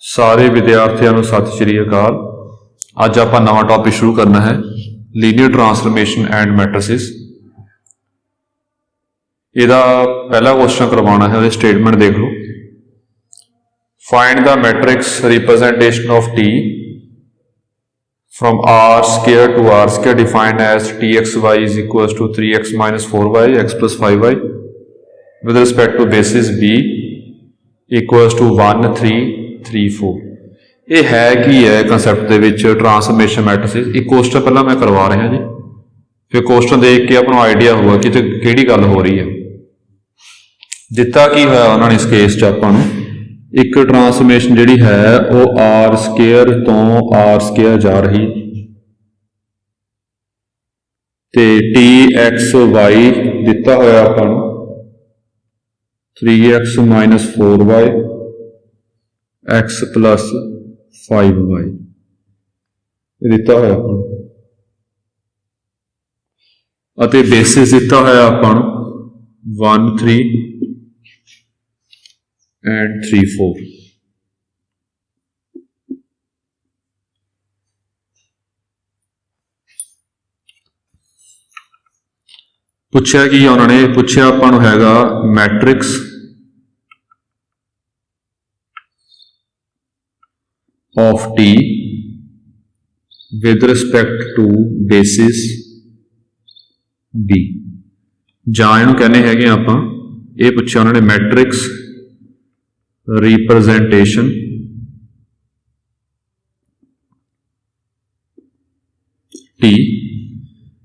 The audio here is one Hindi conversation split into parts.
सारे विद्यार्थियों को सत श्री अकाल। अज आप नवा टॉपिक शुरू करना है लीनियर ट्रांसफॉर्मेशन एंड मैट्रिसेस। इसका पहला क्वेश्चन करवाना है, स्टेटमेंट देख लो। Find the matrix representation of T from R square to R square defined as T x y is equal to 3x minus 4y x plus 5y with respect to basis B equal to 1 3 3 4। ये है कि है कंसैप्ट के ट्रांसफॉर्मेशन मैट्रिसेस। एक क्वेश्चन पहला मैं करवा रहा जी, फिर क्वेश्चन देख के अपना आइडिया होगा कि किहड़ी गल हो रही है। दिता की होया उन्होंने इस केस च आपां नूं एक ट्रांसफॉर्मेशन जिहड़ी है वो आर स्केयर तो आर स्केयर जा रही ते टी एक्स वाई दिता होया आपां नूं 3x minus 4y x plus 5y दिता होया आपां नूं अते बेसिस दिता होया आपां नूं 1 3 एंड 3 4। पूछा कि उन्होंने पूछा आपां नूं हैगा matrix of T with respect to basis B, जां इहनूं कहने हैगे आपां ये पूछा उन्होंने matrix representation T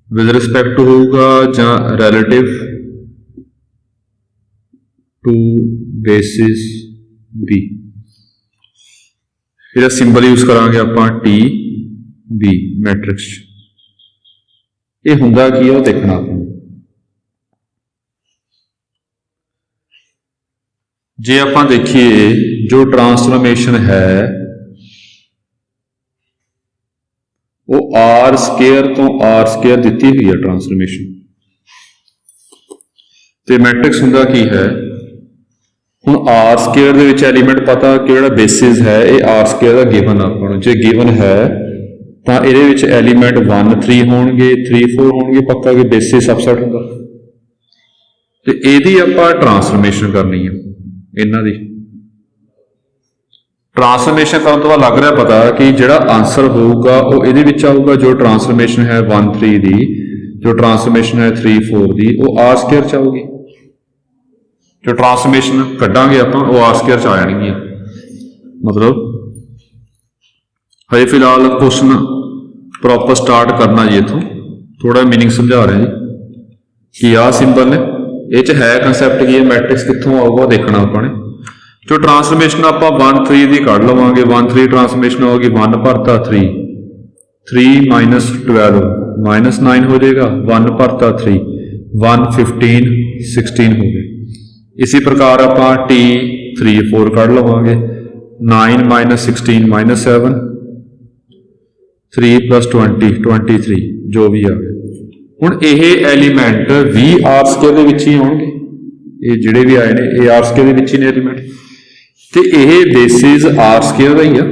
with respect to होगा जां रिलेटिव टू बेसिस बी। फिर सिंबल यूज करांगे आपां टी बी मैट्रिक्स। ये हुंदा की है वो देखना आपां। जे आपां देखिए जो ट्रांसफॉर्मेशन है वो आर स्केयर तो आर स्केयर दी हुई है ट्रांसफॉर्मेशन, तो मैट्रिक्स हुंदा की है हुण आर स्केयर दे विच एलीमेंट पता कि जिहड़ा बेसिस है ये आर स्केयर दा गिवन आपां नूं जे गिवन है तो इहदे विच एलीमेंट 1 3 होणगे 3 4 होणगे, पक्का कि बेसिस सबसेट हुंदा। ते इहदी आपां ट्रांसफॉर्मेशन करनी है। इन्हां दी ट्रांसफॉर्मेशन करन तो बाद लग रहा पता कि जिहड़ा आंसर होगा वो इहदे विच आऊगा जो ट्रांसफॉर्मेशन है 1 3 दी, जो ट्रांसफॉर्मेशन है 3 4 दी वो आर स्केयर च आऊगी। जो ट्रांसफॉर्मेशन कड्डांगे आपां वो आर स्केयर च आ जाणगी। मतलब हजे फिलहाल क्वेश्चन प्रॉपर स्टार्ट करना जी, इथों थोड़ा मीनिंग समझा रहे हैं जी कि आ सिंबल ने ये है कंसैप्ट की मैट्रिक्स कित्थों आऊगा देखना आपने। जो ट्रांसफॉर्मेशन आप 1 3 की कढ़ लवांगे 1 3 ट्रांसफॉर्मेशन होगी 1 भरता 3 3 माइनस 12 माइनस 9 हो जाएगा 1 भरता 3 1 15 16 हो गए। इसी प्रकार आप टी 3 4 कढ़ लवांगे 9 माइनस 16 माइनस 7 3 प्लस 20 23 जो भी आ गया। हुण ये एलीमेंट भी आर स्केयर दे विच ही होणगे, ये जिहड़े भी आए ने ये आर स्केयर दे विच ही ने एलीमेंट, ते ये बेसिस आर स्केयर दा ही आ।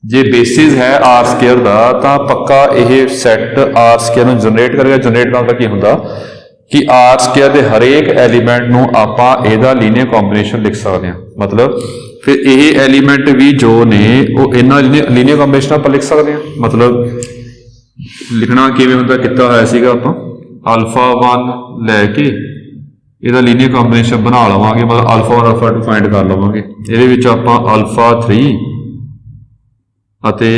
जे बेसिस है आर स्केयर दा तां पक्का ये सैट आर स्केयर नूं जनरेट करेगा। जनरेट करन दा की हुंदा कि आर स्केयर दे हरेक एलीमेंट नूं आपां इहदा लीनियर कॉम्बिनेशन लिख सकते हैं। मतलब फिर ये एलीमेंट भी जो ने वो इन्हां लीनियर कॉम्बिनेशन आपां लिख सकते हैं। मतलब लिखना किवें हुंदा कित्ता होया सीगा आपां अल्फा 1 लैके इहदा लीनियर कॉम्बिनेशन बना लवांगे, मतलब अल्फा 1 अल्फा 2 फाइंड कर लवांगे। इहदे विच आपां अल्फा 3 अते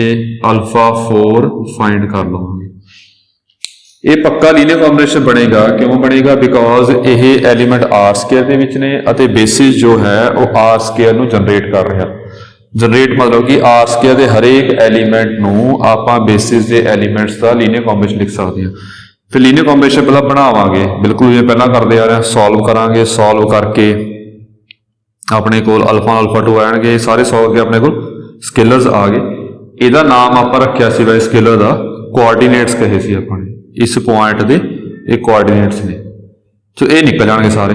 अल्फा 4 फाइंड कर लवांगे। ये पक्का लीनियर कॉम्बिनेशन बनेगा। क्यों बनेगा? बिकॉज ये एलीमेंट आर स्केयर दे विच ने अते बेसिस जो है वो आर स्केयर नूं जनरेट कर रहा। जनरेट मतलब कि आर स्केयर के हरेक एलीमेंट नूं आपां बेसिस के एलीमेंट्स का लीनियर कॉम्बिनेशन लिख सकते हैं। फिर लीनियर कॉम्बिनेशन पहला बनावांगे बिल्कुल जिवें पहला करते आ रहे हैं, सॉल्व करांगे। सॉल्व करके अपने कोल अल्फा अल्फा 2 आएंगे, सारे सॉल्व के अपने कोल स्केलर्स आ गए। इहदा नाम आपां रखिया सी वै स्केलर का कोआर्डीनेट्स कहे सी अपने, इस पॉइंट के ये कोआर्डीनेट्स ने। सो ये निकल जाएंगे सारे।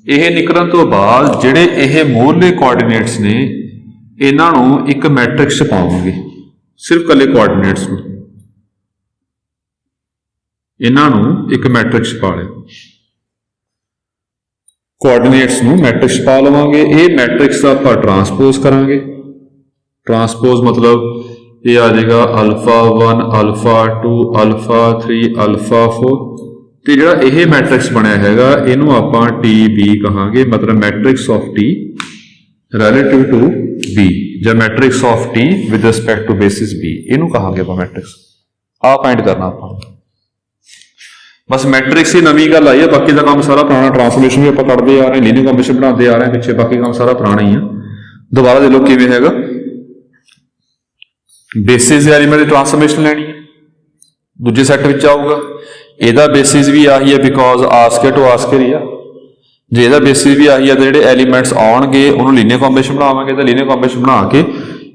यह निकलन तो बाद जिहड़े यह मूलले कोआर्डीनेट्स ने ਇਹਨਾਂ ਨੂੰ ਇੱਕ ਮੈਟ੍ਰਿਕਸ 'ਚ ਪਾਵਾਂਗੇ, ਸਿਰਫ ਇਕੱਲੇ ਕੋਆਰਡੀਨੇਟਸ ਨੂੰ। ਇਹਨਾਂ ਨੂੰ ਇੱਕ ਮੈਟ੍ਰਿਕਸ 'ਚ ਪਾ ਲਿਆ, ਕੋਆਰਡੀਨੇਟਸ ਨੂੰ ਮੈਟ੍ਰਿਕਸ ਪਾ ਲਵਾਂਗੇ। ਇਹ ਮੈਟ੍ਰਿਕਸ ਦਾ ਆਪਾਂ ਟਰਾਂਸਪੋਜ਼ ਕਰਾਂਗੇ। ਟਰਾਂਸਪੋਜ਼ मतलब ਇਹ ਆ ਜਾਏਗਾ α1 α2 α3 α4 ਤੇ ਜਿਹੜਾ ਇਹ ਮੈਟ੍ਰਿਕਸ ਬਣਿਆ ਹੈਗਾ ਇਹਨੂੰ ਆਪਾਂ TB ਕਹਾਂਗੇ, मतलब matrix of T relative to B ਜਾਂ matrix of T with respect to basis B, ਇਹਨੂੰ ਕਹਾਂਗੇ ਆਪਾਂ ਮੈਟ੍ਰਿਕਸ। ਆ ਫਾਈਂਡ ਕਰਨਾ ਆਪਾਂ, बस मैट्रिक्स ही नवी गल आई है, बाकी का काम सारा पुराना। ट्रांसफॉर्मेशन भी आप करते आ रहे हैं, लीनियर कॉम्बिनेशन बनाते आ रहे हैं पिछे, बाकी काम सारा पुराना ही है। दोबारा दे लो किवें हैगा, बेसिस एलिमेंट की ट्रांसफॉर्मेशन लैनी है, दूजे सैट विच आऊगा। ਇਹਦਾ बेसिस भी आही है बिकॉज आस्के टू आस्के ही आ। जे ਇਹਦਾ बेसिस भी आही है तो ਜਿਹੜੇ एलिमेंट्स ਆਉਣਗੇ ਉਹਨੂੰ ਲੀਨੀਅਰ ਕੰਬੀਨੇਸ਼ਨ ਬਣਾਵਾਂਗੇ, ਤਾਂ ਲੀਨੀਅਰ ਕੰਬੀਨੇਸ਼ਨ ਬਣਾ ਕੇ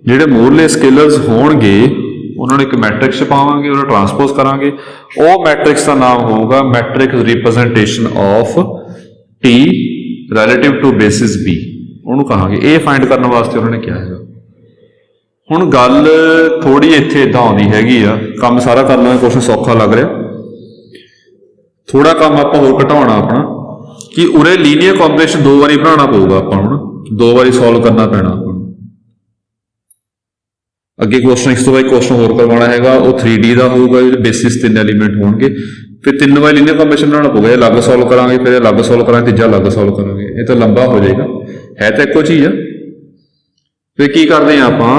ਜਿਹੜੇ ਮੂਹਰਲੇ ਸਕੇਲਰਸ ਹੋਣਗੇ ਉਹਨਾਂ ਨੂੰ ਇੱਕ ਮੈਟ੍ਰਿਕਸ 'ਚ ਪਾਵਾਂਗੇ, ਉਹਨੂੰ ਟਰਾਂਸਪੋਜ਼ ਕਰਾਂਗੇ। ਉਹ ਮੈਟ੍ਰਿਕਸ ਦਾ ਨਾਮ ਹੋਊਗਾ matrix representation of T relative to basis B, ਉਹਨੂੰ ਕਹਾਂਗੇ। ਇਹ ਫਾਈਂਡ ਕਰਨ ਵਾਸਤੇ ਉਹਨਾਂ ਨੇ ਕਿਹਾ ਹੈਗਾ। ਹੁਣ ਗੱਲ ਥੋੜੀ ਇੱਥੇ ਇਦਾਂ ਆਉਂਦੀ ਹੈਗੀ ਆ, ਕੰਮ ਸਾਰਾ ਕਰ ਲਾਂਗੇ, ਕੁਛ ਸੌਖਾ ਲੱਗ ਰਿਹਾ, ਥੋੜਾ ਕੰਮ ਆਪਾਂ ਹੋਰ ਘਟਾਉਣਾ ਆਪਣਾ ਕਿ ਉਰੇ ਲੀਨੀਅਰ ਕੰਬੀਨੇਸ਼ਨ 2 ਵਾਰੀ ਬਣਾਉਣਾ ਪਊਗਾ ਆਪਾਂ ਨੂੰ, 2 ਵਾਰੀ ਸੋਲਵ ਕਰਨਾ ਪੈਣਾ ਆਪਾਂ ਨੂੰ। ਅੱਗੇ ਕੁਐਸਚਨ ਇਸ ਤੋਂ ਬਾਅਦ ਕੁਐਸਚਨ ਹੋਰ ਕਰਵਾਉਣਾ ਹੈਗਾ, ਉਹ 3D ਦਾ ਹੋਊਗਾ, ਜਿਹਦੇ ਬੇਸਿਸ 3 ਐਲੀਮੈਂਟ ਹੋਣਗੇ, ਫਿਰ 3 ਵਾਰੀ ਲੀਨੀਅਰ ਕੰਬੀਨੇਸ਼ਨ ਬਣਾਉਣਾ ਪਊਗਾ। ਇਹ ਅਲੱਗ ਸੋਲਵ ਕਰਾਂਗੇ, ਫਿਰ ਅਲੱਗ ਸੋਲਵ ਕਰਾਂਗੇ, ਤੀਜਾ ਅਲੱਗ ਸੋਲਵ ਕਰਾਂਗੇ, ਇਹ ਤਾਂ ਲੰਬਾ ਹੋ ਜਾਏਗਾ। ਹੈ ਤਾਂ ਇੱਕੋ ਚੀਜ਼ ਆ। ਫਿਰ ਕੀ ਕਰਦੇ ਹਾਂ ਆਪਾਂ,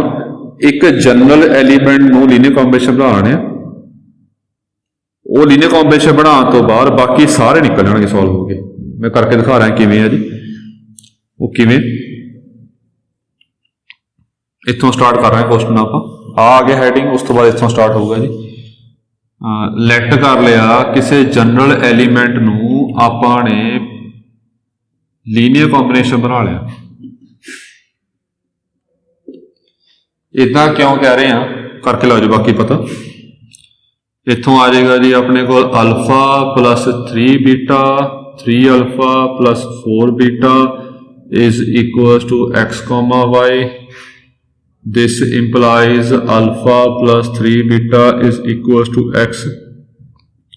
ਇੱਕ ਜਨਰਲ ਐਲੀਮੈਂਟ ਨੂੰ ਲੀਨੀਅਰ ਕੰਬੀਨੇਸ਼ਨ ਬਣਾਉਣੇ ਆ, ਉਹ ਲੀਨੀਅਰ ਕੰਬੀਨੇਸ਼ਨ ਬਣਾਉਣ ਤੋਂ ਬਾਅਦ ਬਾਕੀ ਸਾਰੇ ਨਿਕਲ ਜਾਣਗੇ ਸੋਲਵ ਹੋ ਕੇ। ਮੈਂ ਕਰਕੇ ਦਿਖਾ ਰਿਹਾ ਕਿਵੇਂ ਆ ਜੀ, ਉਹ ਕਿਵੇਂ। ਇੱਥੋਂ ਸਟਾਰਟ ਕਰ ਰਹੇ ਹਾਂ ਕੁਐਸਚਨ ਆਪਾਂ, ਆ ਗਿਆ ਹੈਡਿੰਗ, ਉਸ ਤੋਂ ਬਾਅਦ ਇੱਥੋਂ ਸਟਾਰਟ ਹੋਊਗਾ ਜੀ। ਲੈਟ ਕਰ ਲਿਆ ਕਿਸੇ ਜਨਰਲ ਐਲੀਮੈਂਟ ਨੂੰ ਆਪਾਂ ਨੇ ਲੀਨੀਅਰ ਕੰਬੀਨੇਸ਼ਨ ਬਣਾ ਲਿਆ। ਇਦਾਂ ਕਿਉਂ ਕਹਿ ਰਹੇ ਹਾਂ, ਕਰਕੇ ਲਓ ਜੀ, ਬਾਕੀ ਪਤਾ। ਇੱਥੋਂ ਆ ਜਾਏਗਾ ਜੀ ਆਪਣੇ ਕੋਲ alpha plus 3 beta, 3 alpha plus 4 beta is equals to x comma y. This implies alpha plus 3 beta is equals to x,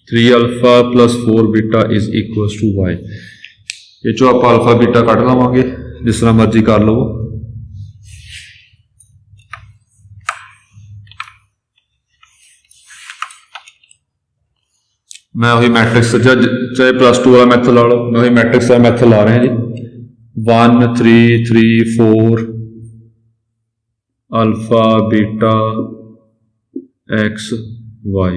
3 alpha plus 4 beta is equals to y। ये जो आप alpha beta कट लवांगे, जिस तरह मर्जी कर लो। मैं वही मैट्रिक्स चाहे +2 वाला मैथड ला लो, मैं वही मैट्रिक्स वाला मैथड ला रहे हैं जी। 1 3 3 4 alpha beta X Y,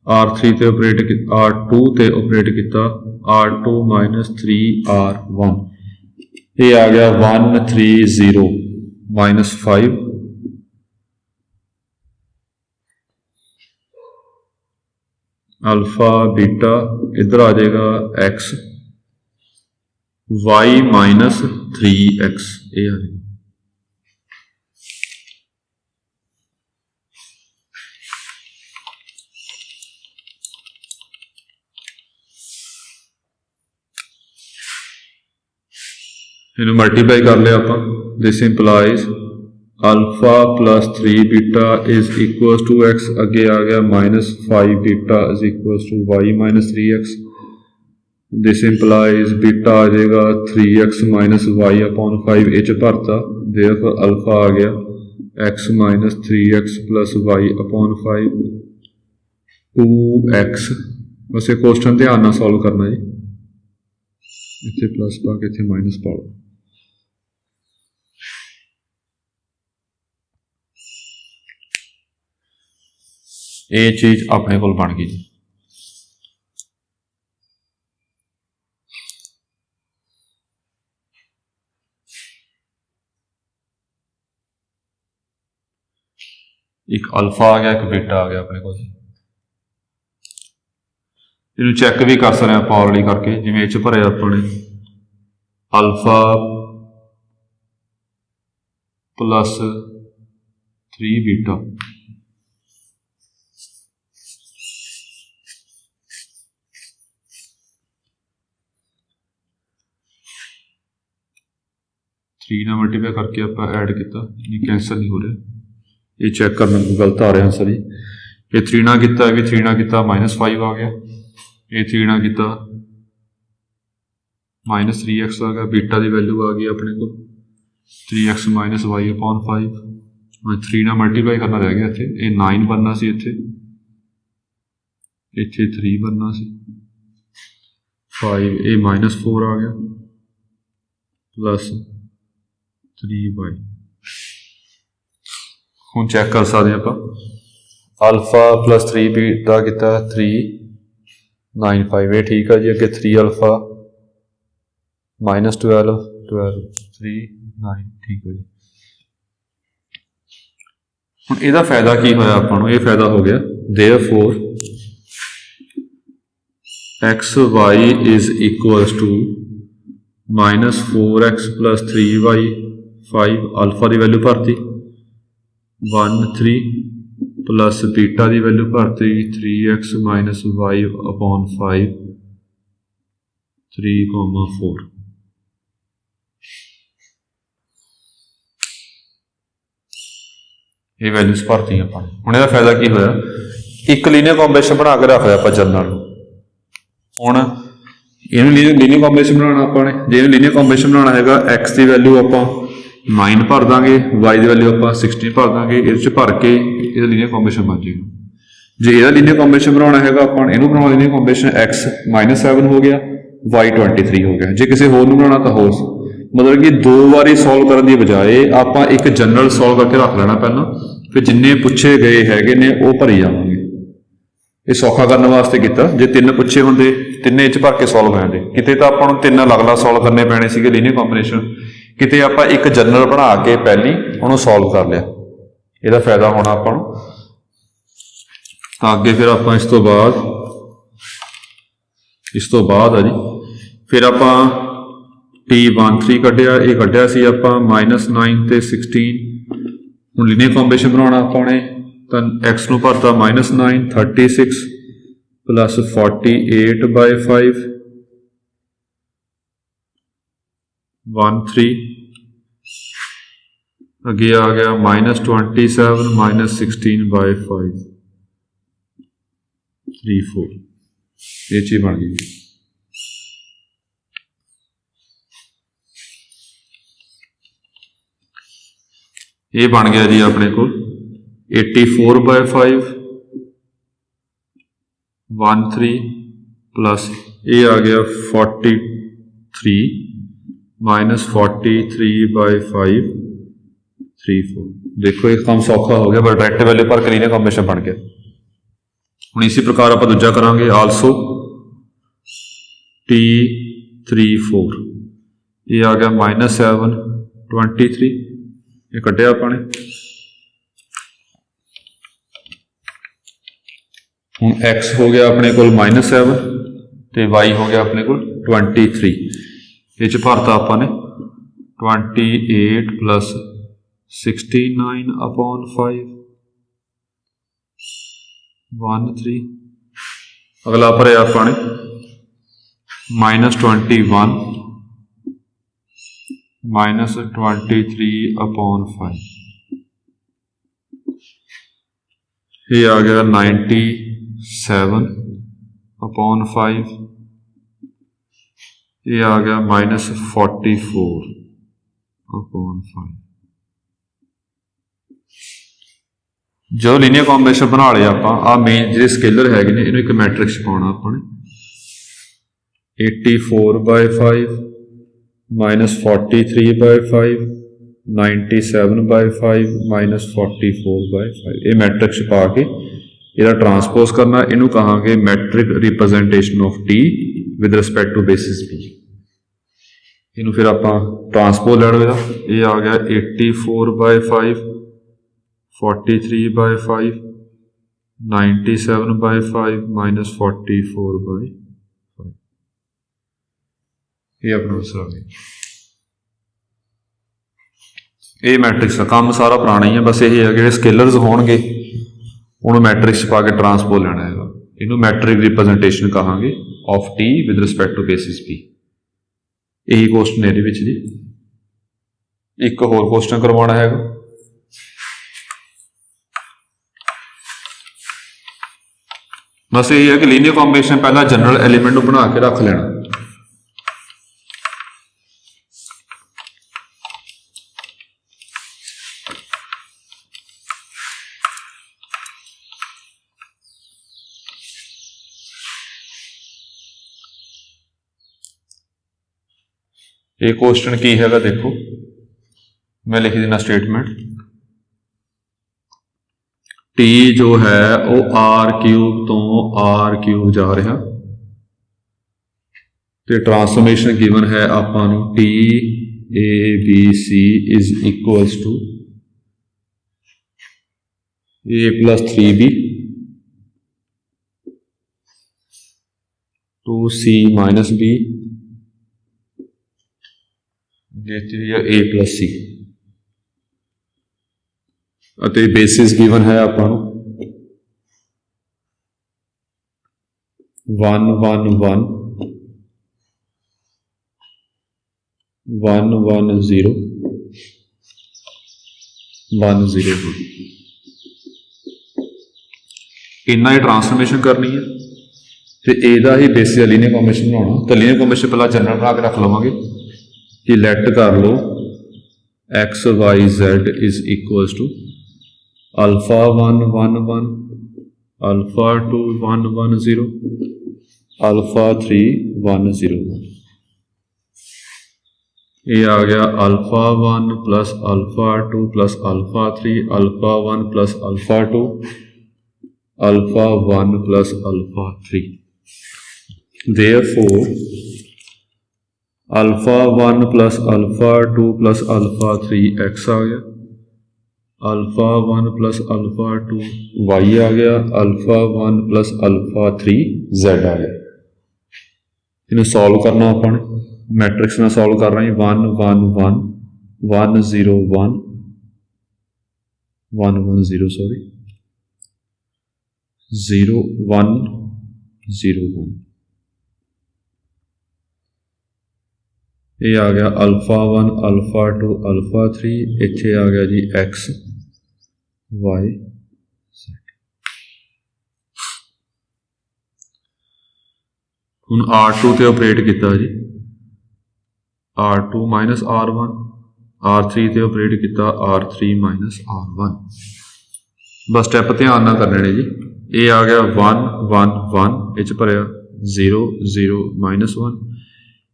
R3 ते ऑपरेट R2 ते ऑपरेट किया, R2 माइनस 3R1, ये आ गया 1 3 0 माइनस 5 अल्फा बीटा, इधर आ जाएगा एक्स, वाई माइनस 3x, ये आ जाएगा। इन्हें मल्टीप्लाई कर लिया आप, this implies alpha plus 3 beta is equal to x, अगे आ गया minus 5 beta is equal to y minus 3x। This implies beta आ जाएगा 3x माइनस वाई अपॉन 5, एच भरता, देयरफॉर अल्फा आ गया x minus 3x plus y upon 5 2x। बस ये क्वेश्चन ध्यान नाल सॉल्व करना जी, इत्थे प्लस पा के इत्थे माइनस पा लो। ये चीज अपने को बन गई जी। एक अल्फा आ गया, एक बीटा आ गया अपने को जी। इन्हू चैक भी कर सकते हैं ऑलरेडी करके, जिवें इच भरे अपने अल्फा प्लस 3 बीटा, 3 ਨਾਲ ਮਲਟੀਪਲਾਈ ਕਰਕੇ ਆਪਾਂ ਐਡ ਕੀਤਾ, ਨਹੀਂ ਕੈਂਸਲ ਨਹੀਂ ਹੋ ਰਿਹਾ, ਇਹ ਚੈੱਕ ਕਰਨਾ ਗਲਤ ਆ ਰਿਹਾ ਆਂਸਰ ਜੀ। ਇਹ 3 ਨਾਲ ਕੀਤਾ, ਇਹ ਵੀ 3 ਨਾਲ ਕੀਤਾ, -5 ਆ ਗਿਆ, ਇਹ 3 ਨਾਲ ਕੀਤਾ -3x ਆ ਗਿਆ, बीटा की वैल्यू आ गई अपने को 3x - y/5। 3 ਨਾਲ मल्टीप्लाई करना रह गया इत्थे, ये 9 बनना सी, इत्थे 3 बनना सी, 5 ये -4 आ गया प्लस 3y। हुण चैक कर सकते हैं आप, अल्फा प्लस 3 बीटा किया 395, ये ठीक है जी। अगे 3 अल्फा -12 3 9, ठीक है जी। हुण इहदा फायदा की होया आपां नूं, ये फायदा हो गया therefore xy is equals to -4x + 3y 5, alpha की वैल्यू भरती 1 3 प्लस बीटा की वैल्यू भरती 3x - y/5 3,4। ये वैल्यूज भरती अपन। हुण इहदा फायदा की होया, एक लीनियर कॉम्बिनेशन बना के रख लिया आपां जनरल नूं। हुण इहनूं लीनियर कॉम्बिनेशन बनाना आपां ने, जे इहनूं लीनियर कॉम्बिनेशन बनाना हैगा, x की वैल्यू आपां 9 भर देंगे, y की वैल्यू आपां 16 भर देंगे, इहदे भर के इहदा लीनियर कॉम्बिनेशन बन जाएगा। जे इहदा लीनियर कॉम्बिनेशन बनाना हैगा आपां इहनूं बनाना लीनियर कॉम्बिनेशन, x -7 हो गया, y 23 हो गया। जे किसी होर नूं बनाना तो होर, मतलब कि 2 बारी सॉल्व करने की बजाय आप एक जनरल सॉल्व करके रख लेना पहला, फिर जिन्ने पूछे गए हैगे ने वो भरी जावांगे। ये सौखा करने वास्ते किया, जे 3 पूछे होंदे 3 इच भर के सॉल्व हो जाते, किते तो आपां नूं 3 अलग-अलग सॉल्व करने पैने सीगे लीनियर कॉम्बिनेशन, किते आपां एक जनरल बना के पहली उहनूं सॉल्व कर लिया। इहदा फायदा होना आपां नूं। तां अगे फिर आपां इस तो बाद आ जी, फिर आपां T13 कढ़िया, ये कढ़िया सी आपां -9 ते 16। हुण लीनियर कॉम्बिनेशन बनाना आपां ने, तो x नूं भरता -9 36 प्लस 48/5 13, अगे आ गया -27 -16/5 34, ये चीज बन गई। ये बन गया जी अपने को 84/5 13 प्लस ये आ गया 43 -43/5 34। देखो एक काम सौखा हो गया, बट डायरेक्ट वैल्यू पर लीनियर कॉम्बिनेशन बन गया। हुण इसी प्रकार आप दूजा करांगे, आलसो T34, ये आ गया -7 23, ये कढ़िया अपने। हुण x हो गया अपने को -7 ते y हो गया अपने को 23, ये भरता आपने 28 प्लस 69/5 13। अगला भरिया अपने -21 -23/5, ये आ गया 97/5, ये आ गया -44/5। जो लीनियर कॉम्बिनेशन बना लिया आप, मेन जो स्केलर है इन्हें एक मैट्रिक्स पाना अपने 84/5 -43/5 97/5 -44/5, ये मैट्रिक्स पा के इसका ट्रांसपोज करना, इनू कहांगे matrix representation of T with respect to basis P. इनू फिर आप ट्रांसपोज लैना, ये आ गया 84/5 43/5 97/5 -44/5, ये अपना आंसर आ गया। ये मैट्रिक्स का काम सारा पुराना ही है, बस यही है कि स्केलर्स होंगे उन्होंने मैट्रिक्स पा के ट्रांसपोज लेना है, इनू मैट्रिक रिप्रजेंटेशन कहांगे of T with respect to basis P. यही क्वेश्चन है जी। एक होर क्वेश्चन करवाना है, बस यही है कि लीनियर कॉम्बिनेशन पहला जनरल एलीमेंट बना के रख लेना। ये क्वेश्चन की है देखो, मैं लिख देना स्टेटमेंट, टी जो है वो आर क्यूब तो आर क्यूब जा रहा, तो ट्रांसफॉर्मेशन गिवन है आपां नूं T A B C is equals to A plus 3b two C minus B A plus C, basis given है आपां नूं 1 1 1 1 1 0 1 0 2, इन्ना ही ट्रांसफॉर्मेशन करनी है, तो एदा ही बेसिस लीनियर कॉम्बिनेशन बनाना। तो लीनियर कॉम्बिनेशन पहला जनरल बना के रख लवांगे कि लेट कर लो x y z is equals to alpha 1 1 1 alpha 2 1 1 0 alpha 3 1 0 1। ये आ गया alpha 1 plus alpha 2 plus alpha 3 alpha 1 plus alpha 2 alpha 1 plus alpha 3। Therefore alpha 1 plus alpha 2 plus alpha 3 x आ गया, अल्फा 1 प्लस अल्फा 2 वाई आ गया, अल्फा 1 प्लस अल्फा 3 जेड आ गया। इन्हें सॉल्व करना अपन मैट्रिक्स में सॉल्व कर रहे हैं 1 1 1 1 0 1 1 1 0 सॉरी 0 1 0 1। ये आ गया अल्फा 1 अल्फा 2 अल्फा 3, इत्थे आ गया जी एक्स वाई जेड। हुण R2 ते ऑपरेट किया जी, R2 माइनस R1, R3 ते ऑपरेट किया R3 माइनस R1। बस स्टैप ध्यान ना करने जी। ये आ गया 1 1 1 इच भरिया 0 0 माइनस 1,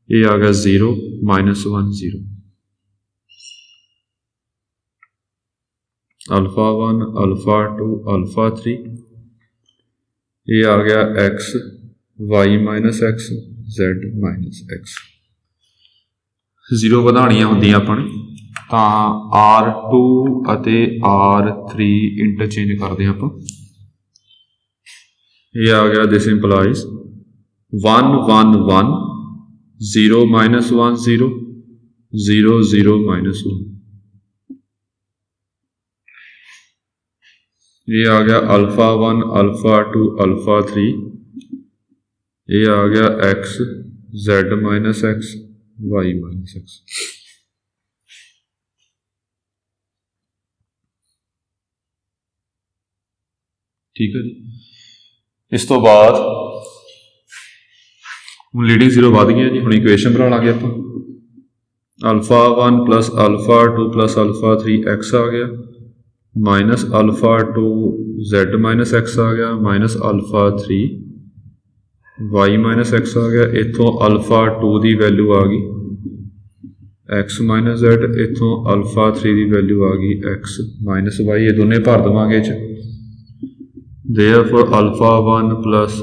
ये आ गया 0 माइनस 1 0, अल्फा 1 अल्फा 2 अल्फा 3, ये आ गया X Y minus X Z minus X. 0 ਵਧਾਣੀਆਂ ਹੁੰਦੀਆਂ अपन ਤਾਂ R2 ਅਤੇ R3 इंटरचेंज करते हैं अपन। ये आ गया दिस इंप्लाइज 1 1 1 0 माइनस 1 0 0 0 माइनस 1। ये आ गया अल्फा 1 अल्फा 2 अल्फा 3, ये आ गया X Z minus X Y minus X. ठीक है जी। इस तो बाद हूँ लीडिंग 0 वध गई जी। हूँ इक्वेशन बना लाँगे आप alpha 1 plus alpha 2 plus alpha 3 x आ गया, minus alpha 2 z minus x आ गया, minus alpha 3 y minus x आ गया। इतों अल्फा 2 की वैल्यू आ गई एक्स माइनस जेड, इतों अल्फा 3 की वैल्यू आ गई एक्स माइनस वाई। ये दोनों भर देवांगे therefore alpha 1 plus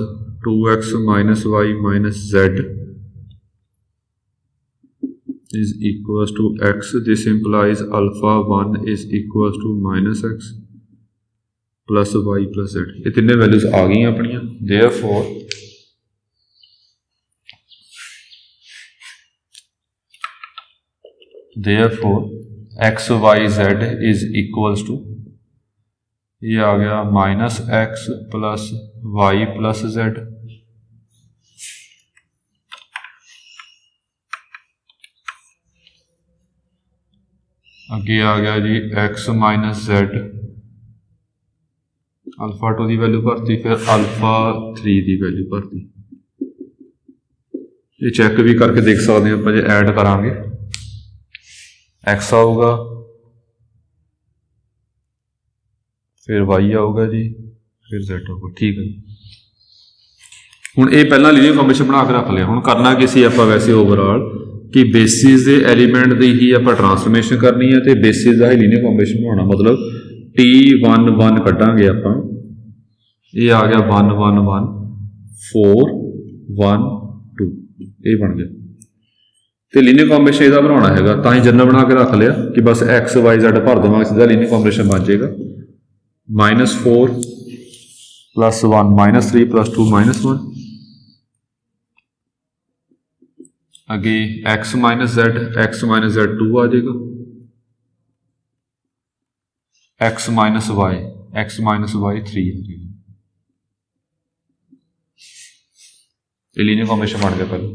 2x minus y minus z is equals to x. This implies alpha 1 is equals to minus x plus y plus z. ये तीनों वैल्यूज आ गई अपनियां। Therefore x y z is equals to, ये आ गया minus X plus Y plus Z, अगे आ गया जी एक्स माइनस जैड अल्फा 2 की वैल्यू भरती, फिर अल्फा 3 की वैल्यू भरती। ये चैक भी करके देख सकते हैं आप जो ऐड करांगे एक्स आऊगा, फिर वाई आऊगा जी, फिर जैड आऊगा। ठीक है हुण ये पहला लीनियर कॉम्बिनेशन बना के रख लिया। हुण करना की सी आपां वैसे ओवरऑल कि बेसिस के एलीमेंट की ही आप ट्रांसफॉर्मेशन करनी है, तो बेसिस का ही लीनियर कॉम्बिनेशन बनाना, मतलब T1 कटांगे आपां, ये आ गया 1 1 1 4 1 2, ये बन गया। तो लीनियर कॉम्बिनेशन इसका बनाना है, तो ही जनरल बना के रख लिया कि बस एक्स वाई जेड भर देवांगे, सीधा लीनियर कॉम्बिनेशन बन जाएगा। -4 + 1 -3 + 2 -1, अगे x माइनस जेड 2 आ जाएगा, x माइनस वाई 3 आ जाएगा। ये लीनियर कॉम्बिनेशन बन गया पहले।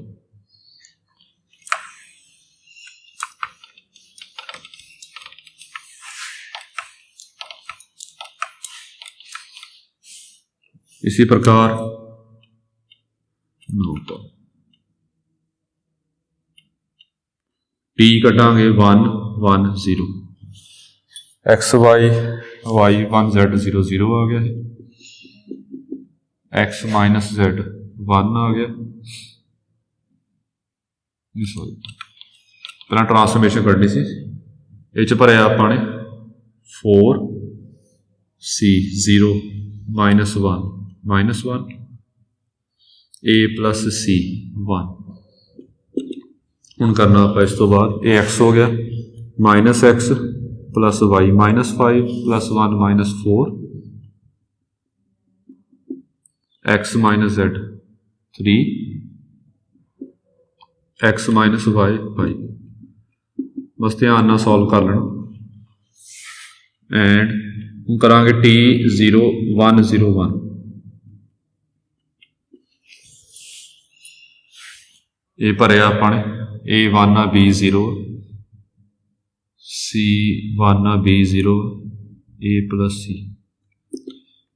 इसी प्रकार T कटांगे 1 1 0, एक्स वाई 1 जेड 0 0 आ गया है, एक्स माइनस जेड 1 आ गया, सॉरी पहला ट्रांसफॉर्मेशन करनी सी, ये भरया आपने 4 C 0 -1 -1 A + C 1। हुण करना आप इस तो बाद ये एक्स हो गया -x + y -5 + 1 -4, x minus Z 3, x minus Y 5। बस ध्यान ना सॉल्व कर लेना। एंड हम करांगे T0 1 0 1, ये भरया आपने A1 B 0 C1 B 0 A + C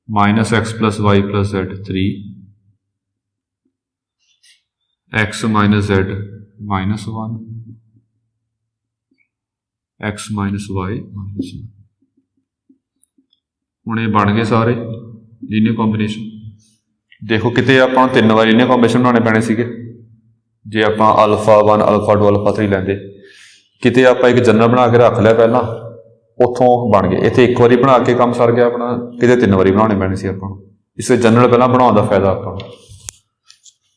-x + y + z 3, x minus Z -1, x minus Y -1। हुण ये बन गए सारे लीनियर कॉम्बिनेशन। देखो किते आपां 3 बार लीनियर कॉम्बिनेशन बनाने पैने सीगे जे आपां अल्फा 1 अल्फा 2 अल्फा 3 लैंदे, किते आपां एक जनरल बना के रख लिया पहला, उत्थों बन गए। इत्थे एक बारी बना के काम सर गया अपना, किते 3 बारी बनाने पैने सी आपां नूं, इसलिए जनरल पहला बनाने का फायदा आपां नूं।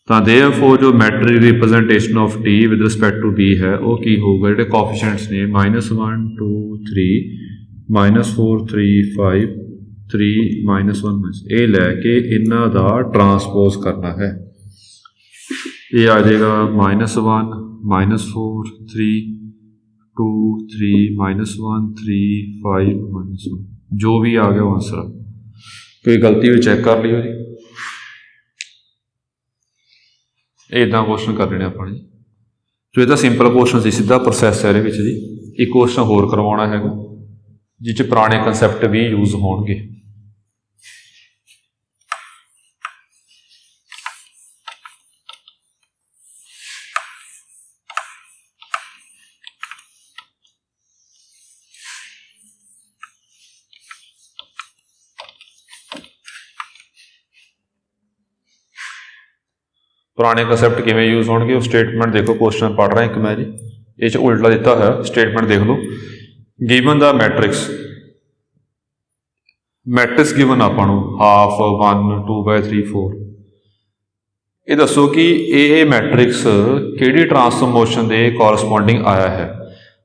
तो देयरफॉर जो matrix representation of T with respect to B है वो की होगा, जो कोफिशिएंट्स ने -1 2 3 -4 3 5 3 -1 ये लैके इन्हां दा ट्रांसपोज करना है। ये आ जाएगा -1 -4 3 2 3 -1 3 5 -1, जो भी आ गया आंसर। कोई गलती भी चेक कर लियो जी। इदा क्वेश्चन कर लेने अपने जो ये सिंपल क्वेश्चन से सीधा प्रोसैस है जी। एक क्वेश्चन होर करवाना है जिस पुराने कंसैप्ट भी यूज होंगे। पुराने कंसैप्ट किमें यूज होंगे वो स्टेटमेंट देखो, क्वेश्चन पढ़ रहा है एक मैं जी, ये उल्टा दिता है स्टेटमेंट देख लो। गिवन द मैट्रिक्स गिवन आपां नूं 1/2 1 2/3 4, ये दसो कि ये मैट्रिक्स किहड़ी ट्रांसफॉर्मेशन के कॉरस्पॉन्डिंग आया है।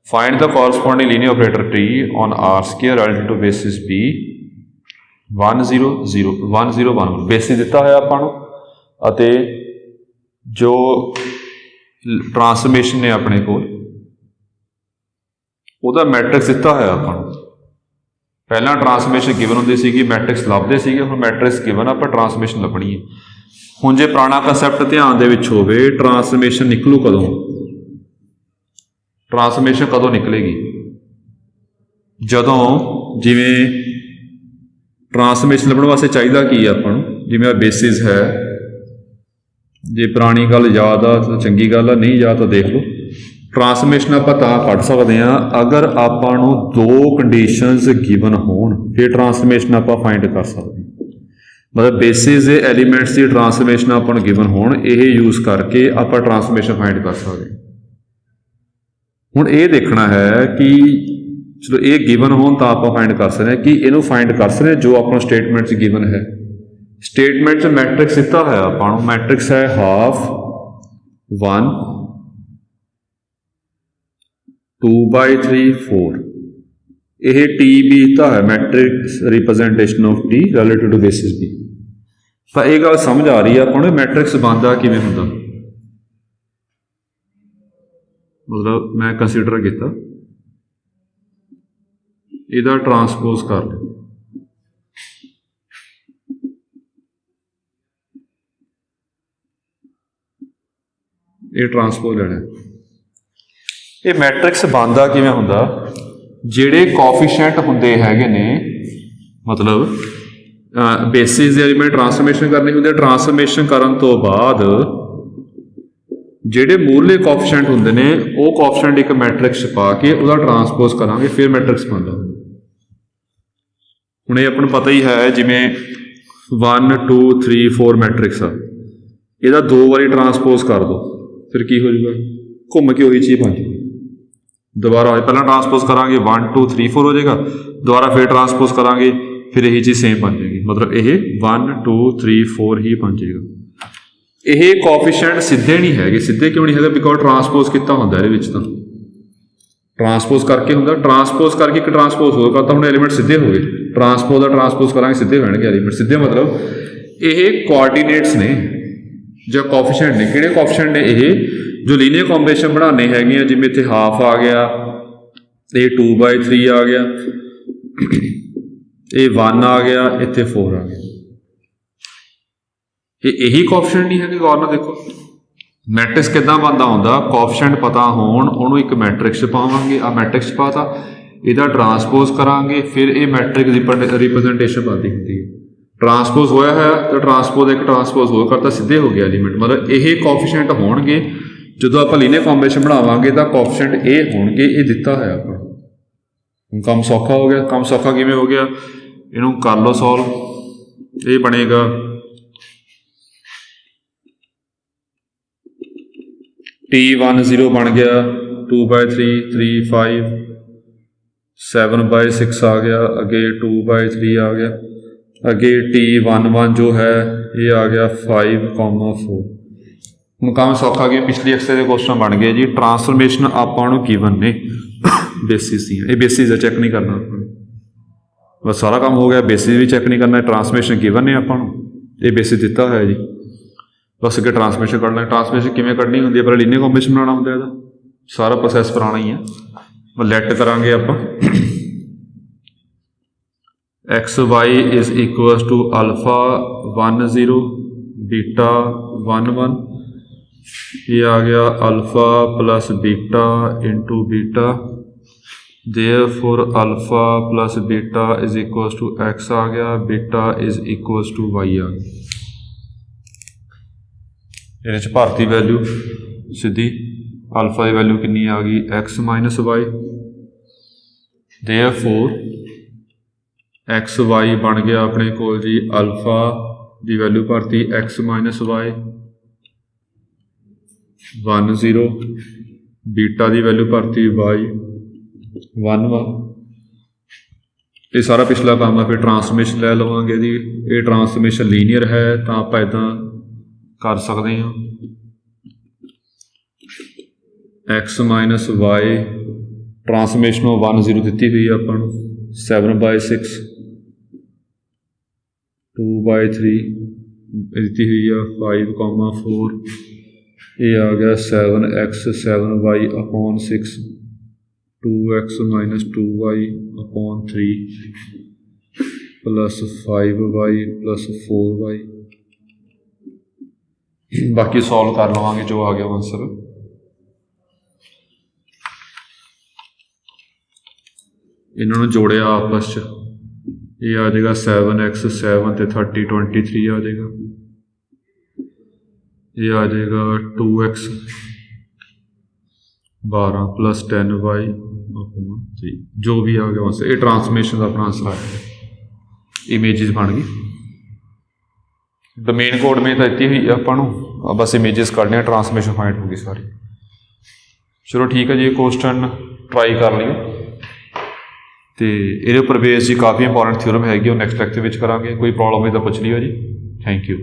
Find the corresponding linear operator T on R² relative to basis B 1 0 0 1 0 1 basis दिता है आपां नूं, अते जो ट्रांसफॉर्मेशन ने अपने को ਉਹਦਾ मैट्रिक्स दिता है ਆਪਾਂ ਨੂੰ। पहला ट्रांसफॉर्मेशन गिवन ਹੁੰਦੀ ਸੀਗੀ, मैट्रिक्स ਲੱਭਦੇ ਸੀਗੇ, ਹੁਣ मैट्रिक्स गिवन ਆਪਾਂ ट्रांसफॉर्मेशन ਲੱਭਣੀ ਹੈ। ਹੁਣ ਜੇ ਪੁਰਾਣਾ ਕਨਸੈਪਟ ਧਿਆਨ ਦੇ ਵਿੱਚ ਹੋਵੇ, ट्रांसफॉर्मेशन निकलू कदों, ट्रांसफॉर्मेशन कदों निकलेगी, ਜਦੋਂ ਜਿਵੇਂ ट्रांसफॉर्मेशन ਲੱਭਣ ਵਾਸਤੇ ਚਾਹੀਦਾ ਕੀ ਆ ਆਪਾਂ ਨੂੰ, ਜਿਵੇਂ ਆ ਬੇਸਿਸ ਹੈ, ਜੇ ਪੁਰਾਣੀ ਗੱਲ ਯਾਦ ਆ ਤਾਂ ਚੰਗੀ ਗੱਲ ਆ, ਨਹੀਂ ਯਾਦ ਤਾਂ ਦੇਖ ਲਓ। ट्रांसफॉर्मेशन ਆਪਾਂ ਤਾਂ ਕੱਢ ਸਕਦੇ ਹਾਂ ਅਗਰ ਆਪਾਂ ਨੂੰ ਦੋ ਕੰਡੀਸ਼ਨਸ ਗਿਵਨ ਹੋਣ, ਫਿਰ ट्रांसफॉर्मेशन ਆਪਾਂ ਫਾਈਂਡ ਕਰ ਸਕਦੇ ਹਾਂ। मतलब बेसिस ਦੇ एलिमेंट्स ਦੀ ट्रांसफॉर्मेशन ਆਪਾਂ ਨੂੰ ਗਿਵਨ ਹੋਣ, ਇਹ ਯੂਜ਼ ਕਰਕੇ ਆਪਾਂ ट्रांसफॉर्मेशन फाइंड कर ਸਕਦੇ ਹਾਂ। ਹੁਣ ਇਹ ਦੇਖਣਾ ਹੈ ਕਿ ਚਲੋ ਇਹ ਗਿਵਨ ਹੋਣ ਤਾਂ ਆਪਾਂ फाइंड कर ਸਕਦੇ ਹਾਂ कि ਇਹਨੂੰ फाइंड कर ਸਕਦੇ ਹਾਂ जो ਆਪਾਂ ਸਟੇਟਮੈਂਟ 'ਚ ਗਿਵਨ ਹੈ। ਸਟੇਟਮੈਂਟ 'ਚ ਮੈਟ੍ਰਿਕਸ ਦਿੱਤਾ ਹੋਇਆ ਆਪਾਂ ਨੂੰ, ਮੈਟ੍ਰਿਕਸ ਹੈ 1/2 1 2/3 4। ਇਹ टी भी ਦਿੱਤਾ ਹੈ, matrix representation of T relative to basis B। ਤਾਂ ਇਹ ਗੱਲ ਸਮਝ ਆ ਰਹੀ ਹੈ ਆਪਾਂ ਨੂੰ ਮੈਟ੍ਰਿਕਸ ਬਣਦਾ ਕਿਵੇਂ ਹੁੰਦਾ। ਮਤਲਬ ਮੈਂ ਕੰਸੀਡਰ ਕੀਤਾ ਇਹਦਾ ਟਰਾਂਸਪੋਜ਼ ਕਰ ਲਿਓ, ਇਹ ਟਰਾਂਸਪੋਜ਼ ਲੈਣਾ। ਇਹ ਮੈਟ੍ਰਿਕਸ ਬਣਦਾ ਕਿਵੇਂ ਹੁੰਦਾ, ਜਿਹੜੇ ਕੋਐਫੀਸ਼ੀਐਂਟ ਹੁੰਦੇ ਹੈਗੇ ਨੇ, ਮਤਲਬ बेसिस ਦੇ एलिमेंट ट्रांसफॉर्मेशन करनी ਹੁੰਦੀ, ट्रांसफॉर्मेशन ਕਰਨ ਤੋਂ ਬਾਅਦ ਜਿਹੜੇ ਮੂਲਲੇ ਕੋਐਫੀਸ਼ੀਐਂਟ ਹੁੰਦੇ ਨੇ ਉਹ ਕੋਐਫੀਸ਼ੀਐਂਟ ਇੱਕ ਮੈਟ੍ਰਿਕਸ 'ਚ ਪਾ ਕੇ ਉਹਦਾ ਟਰਾਂਸਪੋਜ਼ ਕਰਾਂਗੇ, ਫਿਰ ਮੈਟ੍ਰਿਕਸ ਬਣਦਾ। ਹੁਣ ਇਹ ਆਪਾਂ ਨੂੰ ਪਤਾ ਹੀ ਹੈ, ਜਿਵੇਂ 1 2 3 4 ਮੈਟ੍ਰਿਕਸ ਆ, ਇਹਦਾ 2 ਵਾਰੀ ਟਰਾਂਸਪੋਜ਼ ਕਰ ਦਿਓ, ਫਿਰ ਕੀ ਹੋ ਜਾਊਗਾ, ਘੁੰਮ ਕੇ ਉਹੀ ਚੀਜ਼ ਬਣ ਜਾਊਗੀ। ਦੁਬਾਰਾ ਪਹਿਲਾਂ ਟਰਾਂਸਪੋਜ਼ ਕਰਾਂਗੇ 1 2 3 4 ਹੋ ਜਾਏਗਾ, ਦੁਬਾਰਾ ਫਿਰ ਟਰਾਂਸਪੋਜ਼ ਕਰਾਂਗੇ, ਫਿਰ ਇਹੀ ਚੀਜ਼ ਸੇਮ ਬਣ ਜਾਏਗੀ। ਮਤਲਬ ਇਹ 1 2 3 4 ਹੀ ਬਣ ਜਾਏਗਾ। ਇਹ ਕੋਐਫੀਸ਼ੀਐਂਟ ਸਿੱਧੇ ਨਹੀਂ ਹੈਗੇ। ਸਿੱਧੇ ਕਿਉਂ ਨਹੀਂ ਹੈਗਾ, ਬਿਕੋਜ਼ ਟਰਾਂਸਪੋਜ਼ ਕੀਤਾ ਹੁੰਦਾ ਇਹਦੇ ਵਿੱਚ, ਤਾਂ ਟਰਾਂਸਪੋਜ਼ ਕਰਕੇ ਹੁੰਦਾ, ਟਰਾਂਸਪੋਜ਼ ਕਰਕੇ ਇੱਕ ਟਰਾਂਸਪੋਜ਼ ਹੋਰ ਕਰਤਾ, ਹੁਣ ਐਲੀਮੈਂਟ ਸਿੱਧੇ ਹੋ ਗਏ। ਟਰਾਂਸਪੋਜ਼ ਦਾ ਟਰਾਂਸਪੋਜ਼ ਕਰਾਂਗੇ, ਸਿੱਧੇ ਹੋਣਗੇ ਐਲੀਮੈਂਟ। ਸਿੱਧੇ ਮਤਲਬ ਇਹ ਕੋਆਰਡੀਨੇਟਸ ਨੇ ਜਾਂ ਕੋਐਫੀਸ਼ੀਐਂਟ ਨੇ। ਕਿਹੜੇ ਕੋਐਫੀਸ਼ੀਐਂਟ ਨੇ ਇਹ, ਜੋ ਲੀਨੀਅਰ ਕੰਬੀਨੇਸ਼ਨ ਬਣਾਉਣੇ ਹੈਗੇ ਆ, ਜਿਵੇਂ ਇੱਥੇ ਹਾਫ ਆ ਗਿਆ, ਇਹ 2/3 ਆ ਗਿਆ, ਇਹ 1 ਆ ਗਿਆ, ਇੱਥੇ 4 ਆ ਗਿਆ। ਇਹੀ ਕੋਐਫੀਸ਼ੀਐਂਟ ਨਹੀਂ ਹੈਗੇ। ਗੌਰ ਨਾਲ ਦੇਖੋ ਮੈਟ੍ਰਿਕਸ ਕਿੱਦਾਂ ਬਣਦਾ ਹੁੰਦਾ, ਕੋਐਫੀਸ਼ੀਐਂਟ ਪਤਾ ਹੋਣ ਉਹਨੂੰ ਇੱਕ ਮੈਟ੍ਰਿਕਸ 'ਚ ਪਾਵਾਂਗੇ, ਆ ਮੈਟ੍ਰਿਕਸ 'ਚ ਪਾਤਾ, ਇਹਦਾ ਟਰਾਂਸਪੋਜ਼ ਕਰਾਂਗੇ, ਫਿਰ ਇਹ ਮੈਟ੍ਰਿਕ ਰਿਪਰੈਜ਼ੈਂਟੇਸ਼ਨ ਬਣਦੀ ਹੁੰਦੀ ਹੈ। ਟਰਾਂਸਪੋਜ਼ ਹੋਇਆ ਹੈ ਤਾਂ ਟਰਾਂਸਪੋਜ਼ ਇੱਕ ਟਰਾਂਸਪੋਜ਼ ਹੋਰ ਕਰਤਾ, ਸਿੱਧੇ ਹੋ ਗਿਆ ਐਲੀਮੈਂਟ। ਮਤਲਬ ਇਹ ਕੋਐਫੀਸ਼ੀਐਂਟ ਹੋਣਗੇ ਜਦੋਂ ਆਪਾਂ ਲੀਨੀਅਰ ਕੰਬੀਨੇਸ਼ਨ ਬਣਾਵਾਂਗੇ ਤਾਂ ਕੋਐਫੀਸ਼ੀਐਂਟ ਇਹ ਹੋਣਗੇ। ਇਹ ਦਿੱਤਾ ਹੋਇਆ ਆਪਾਂ ਨੂੰ, ਹੁਣ ਕੰਮ ਸੌਖਾ ਹੋ ਗਿਆ। ਕੰਮ ਸੌਖਾ ਕਿਵੇਂ ਹੋ ਗਿਆ, ਇਹਨੂੰ ਕਰ ਲਓ ਸੋਲਵ। ਇਹ ਬਣੇਗਾ T10 ਬਣ ਗਿਆ 2/3 3 5 7/6 ਆ ਗਿਆ, ਅੱਗੇ 2/3 ਆ ਗਿਆ, ਅੱਗੇ T11 ਜੋ ਹੈ ਇਹ ਆ ਗਿਆ 5,4। ਹੁਣ ਕੰਮ ਸੌਖਾ ਗਿਆ। ਪਿਛਲੀ ਐਕਸਰਸਾਈਜ਼ ਦੇ ਕੁਐਸਚਨ ਬਣ ਗਏ ਜੀ। ਟਰਾਂਸਫੋਰਮੇਸ਼ਨ ਆਪਾਂ ਨੂੰ ਗਿਵਨ ਨੇ ਬੇਸਿਸ ਦੀਆਂ, ਇਹ ਬੇਸਿਸ ਦਾ ਚੈੱਕ ਨਹੀਂ ਕਰਨਾ ਆਪਾਂ ਨੂੰ, ਬਸ ਸਾਰਾ ਕੰਮ ਹੋ ਗਿਆ। ਬੇਸਿਸ ਵੀ ਚੈੱਕ ਨਹੀਂ ਕਰਨਾ, ਟਰਾਂਸਫੋਰਮੇਸ਼ਨ ਗਿਵਨ ਨੇ ਆਪਾਂ ਨੂੰ, ਇਹ ਬੇਸਿਸ ਦਿੱਤਾ ਹੋਇਆ ਜੀ। ਬਸ ਅੱਗੇ ਟਰਾਂਸਫੋਰਮੇਸ਼ਨ ਕੱਢਣਾ। ਟਰਾਂਸਫੋਰਮੇਸ਼ਨ ਕਿਵੇਂ ਕੱਢਣੀ ਹੁੰਦੀ ਹੈ, ਪਰ ਲੀਨੀਅਰ ਕੰਬੀਨੇਸ਼ਨ ਬਣਾਉਣਾ ਹੁੰਦਾ, ਇਹਦਾ ਸਾਰਾ ਪ੍ਰੋਸੈਸ ਪੁਰਾਣਾ ਹੀ ਹੈ। ਲੈਟ ਕਰਾਂਗੇ ਆਪਾਂ XY is equal to alpha 1 0 beta 1 1, ये आ गया alpha plus beta into beta, therefore alpha plus beta is equal to X आ गया, beta is equal to Y आ गया। ਇਹਦੇ 'ਚ ਭਾਰਤੀ ਵੈਲਿਊ ਸਿੱਧੀ ਅਲਫਾ ਦੀ ਵੈਲਿਊ ਕਿੰਨੀ ਆ ਗਈ, X minus Y, therefore XY बन गया अपने कोल जी अल्फा की वैल्यू भरती X माइनस Y 1 0, बीटा की वैल्यू भरती Y 1 1। ये सारा पिछला काम है। फिर ट्रांसफॉर्मेशन ले लवांगे जी। ये ट्रांसफॉर्मेशन लीनियर है तो आप इदा कर सकते हैं, X माइनस Y ट्रांसफॉर्मेशन 1 0 दी हुई है अपन 7/6, 2/3 दी हुई है 5,4, ये आ गया 7x 7y upon 6, 2x minus 2y upon 3 plus 5y plus 4y। बाकी सॉल्व कर लवांगे जो आ गया आंसर। इन्होंने जोड़िया आपस च, ये आ जाएगा 7x 7 ते 30 23 आ जाएगा, ये आ जाएगा 2x 12 प्लस 10y 3, जो भी आ गया वैसे ये ट्रांसफॉर्मेशन का अपना आंसर आया, इमेजेस बन गई। डोमेन कोड में तो इतनी हुई आपको, बस इमेजेस करने, ट्रांसफॉर्मेशन फाइंड होगी सारी। चलो ठीक है जी, क्वेश्चन ट्राई कर लियो, तो ये पर बेस जी काफ़ी इंपॉर्टेंट थ्योरम हैगी, नैक्सट लेक्चर में करांगे। कोई प्रॉब्लम है तो पूछ लियो जी। Thank you.